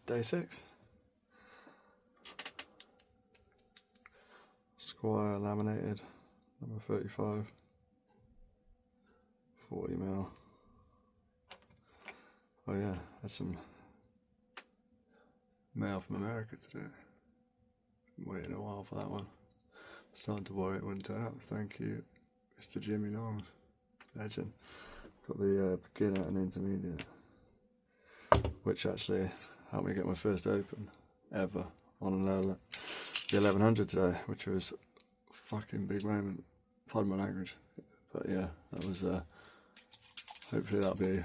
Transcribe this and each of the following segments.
day 6. Squire laminated, number 35, 40mm. Oh yeah, had some mail from America today. Been waiting a while for that one. Starting to worry it wouldn't turn up. Thank you, Mr. Jimmy Longs, legend. Got the beginner and intermediate, which actually helped me get my first open ever on the 1100 today, which was a fucking big moment. Pardon my language, but yeah, that was. Hopefully that'll be,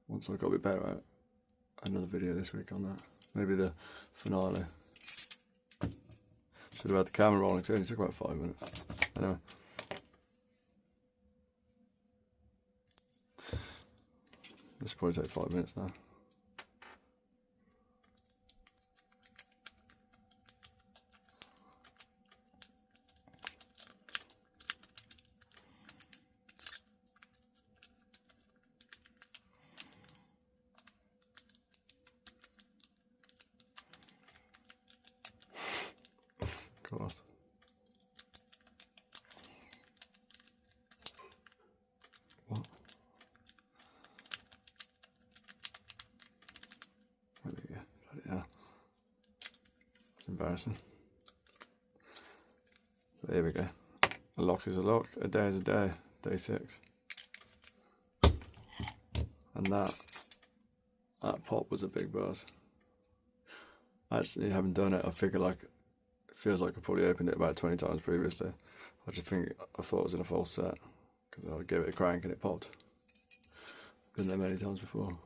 once I got a bit better at it, another video this week on that. Maybe the finale. Should have had the camera rolling because it only took about 5 minutes. Anyway. This will probably take 5 minutes now. God. What? There we go. Bloody hell. It's embarrassing. So here we go. A lock is a lock, a day is a day. Day 6. And that pop was a big buzz. Actually, having done it, I figure like, it feels like I probably opened it about 20 times previously. I thought it was in a false set because I gave it a crank and it popped. Been there many times before.